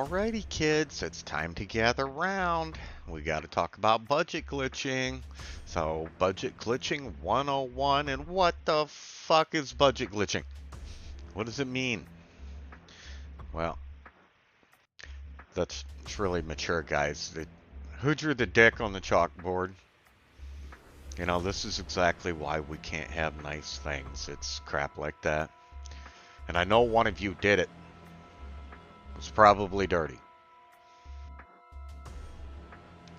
Alrighty, kids, it's time to gather round. We got to talk about budget glitching. So, budget glitching 101, and what the fuck is budget glitching? What does it mean? Well, it's really mature, guys. Who drew the dick on the chalkboard? You know, this is exactly why we can't have nice things. It's crap like that. And I know one of you did it. It's probably dirty.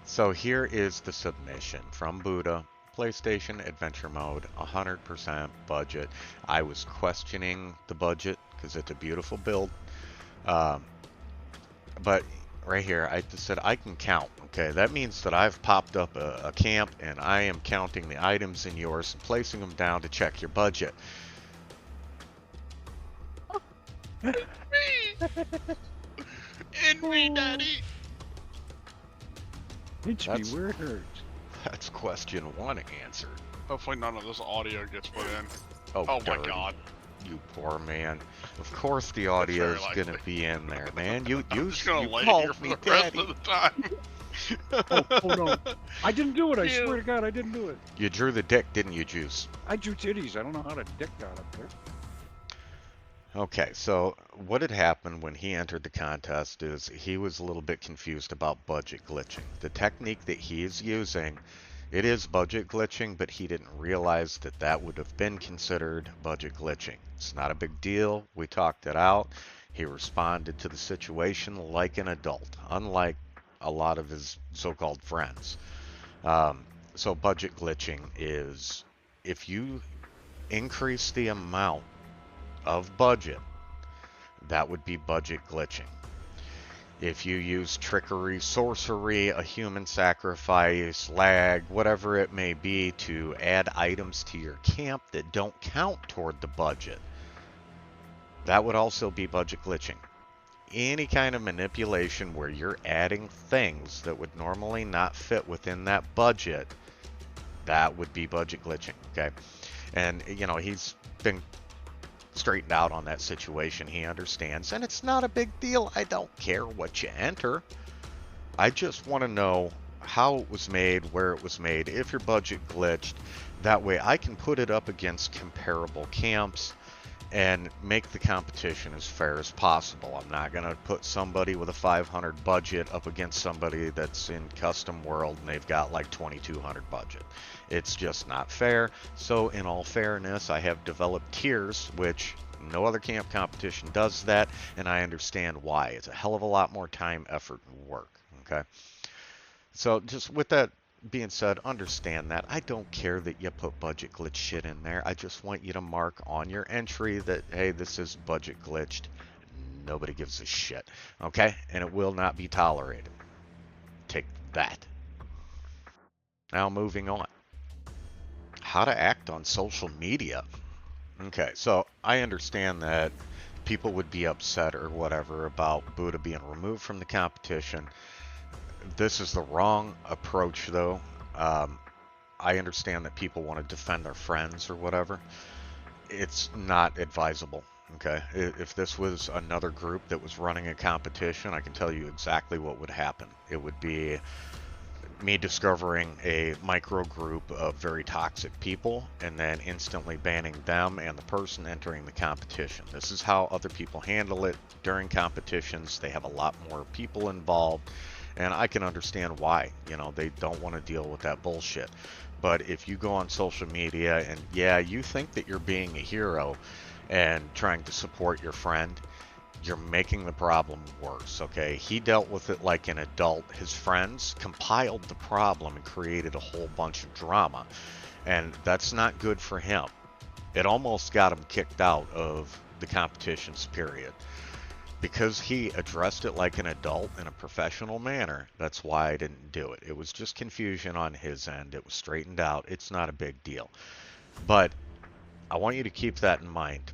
So here is the submission from Buddha. PlayStation Adventure Mode, 100% budget. I was questioning the budget because it's a beautiful build. Um, but right here, I just said I can count. Okay, that means that I've popped up a camp and I am counting the items in yours and placing them down to check your budget. Envy, Daddy! Hits me where it hurts. That's question one answered. Hopefully none of this audio gets put in. Oh, Oh my dirty. god. You poor man. Of course the audio is very gonna likely. be in there, man. You Just gonna lay here called for me the rest daddy. of the time. Oh no. I didn't do it, I Ew. swear to God, I didn't do it. You drew the dick, didn't you, Juice? I drew titties, I don't know how the dick got up there. Okay, so what had happened when he entered the contest is he was a little bit confused about budget glitching. The technique that he is using, it is budget glitching, but he didn't realize that that would have been considered budget glitching. It's not a big deal. We talked it out. He responded to the situation like an adult, unlike a lot of his so-called friends. So budget glitching is if you increase the amount of budget, that would be budget glitching. If you use trickery, sorcery, a human sacrifice, lag, whatever it may be to add items to your camp that don't count toward the budget, that would also be budget glitching. Any kind of manipulation where you're adding things that would normally not fit within that budget, that would be budget glitching, okay? And, you know, he's been straightened out on that situation. He understands, and it's not a big deal. I don't care what you enter. I just want to know how it was made, where it was made, if your budget glitched. That way I can put it up against comparable camps and make the competition as fair as possible. I'm not going to put somebody with a 500 budget up against somebody that's in custom world and they've got like 2200 budget. It's just not fair. So in all fairness, I have developed tiers, which no other camp competition does that, and I understand why. It's a hell of a lot more time, effort, and work. Okay. So just with that being said, understand that. I don't care that you put budget glitch shit in there. I just want you to mark on your entry that, hey, this is budget glitched. Nobody gives a shit. Okay? And it will not be tolerated. Take that. Now moving on. How to act on social media. Okay, so I understand that people would be upset or whatever about Buddha being removed from the competition. This is the wrong approach, though. I understand that people want to defend their friends or whatever. It's not advisable, okay? If this was another group that was running a competition, I can tell you exactly what would happen. It would be me discovering a micro group of very toxic people and then instantly banning them and the person entering the competition. This is how other people handle it during competitions. They have a lot more people involved. And I can understand why, you know, they don't want to deal with that bullshit. But if you go on social media and, yeah, you think that you're being a hero and trying to support your friend, you're making the problem worse, okay? He dealt with it like an adult. His friends compiled the problem and created a whole bunch of drama. And that's not good for him. It almost got him kicked out of the competitions, period. Because he addressed it like an adult in a professional manner, that's why I didn't do it. It was just confusion on his end. It was straightened out. It's not a big deal. But I want you to keep that in mind.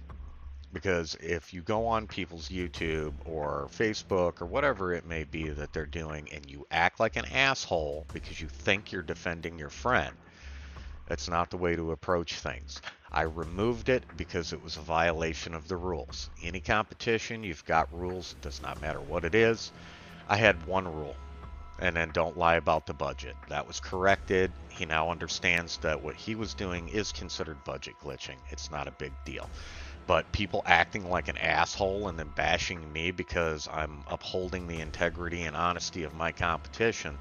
Because if you go on people's YouTube or Facebook or whatever it may be that they're doing and you act like an asshole because you think you're defending your friend, That's not the way to approach things. I removed it because it was a violation of the rules. Any competition, you've got rules. It does not matter what it is. I had one rule, and then don't lie about the budget. That was corrected. He now understands that what he was doing is considered budget glitching. It's not a big deal. But people acting like an asshole and then bashing me because I'm upholding the integrity and honesty of my competition,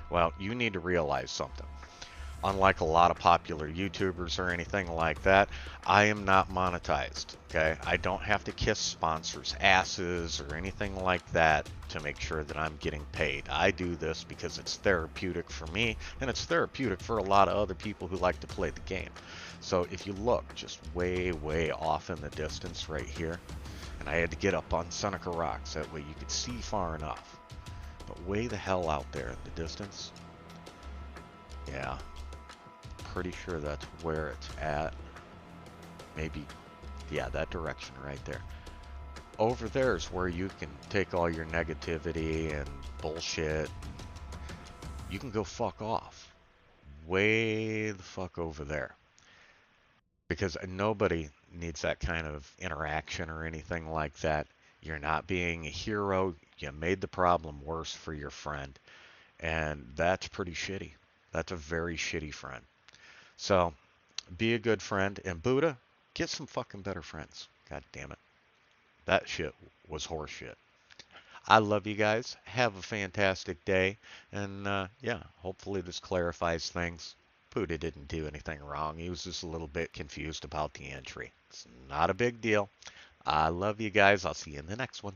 well, you need to realize something. Unlike a lot of popular YouTubers or anything like that, I am not monetized, okay? I don't have to kiss sponsors' asses or anything like that to make sure that I'm getting paid. I do this because it's therapeutic for me, and it's therapeutic for a lot of other people who like to play the game. So if you look just way, way off in the distance right here, and I had to get up on Seneca Rocks, that way you could see far enough. But way the hell out there in the distance, yeah. Pretty sure that's where it's at. Maybe, yeah, that direction right there. Over there is where you can take all your negativity and bullshit. You can go fuck off. Way the fuck over there. Because nobody needs that kind of interaction or anything like that. You're not being a hero. You made the problem worse for your friend. And that's pretty shitty. That's a very shitty friend. So, be a good friend, and Buddha, get some fucking better friends. God damn it. That shit was horse shit. I love you guys. Have a fantastic day, and yeah, hopefully this clarifies things. Buddha didn't do anything wrong. He was just a little bit confused about the entry. It's not a big deal. I love you guys. I'll see you in the next one.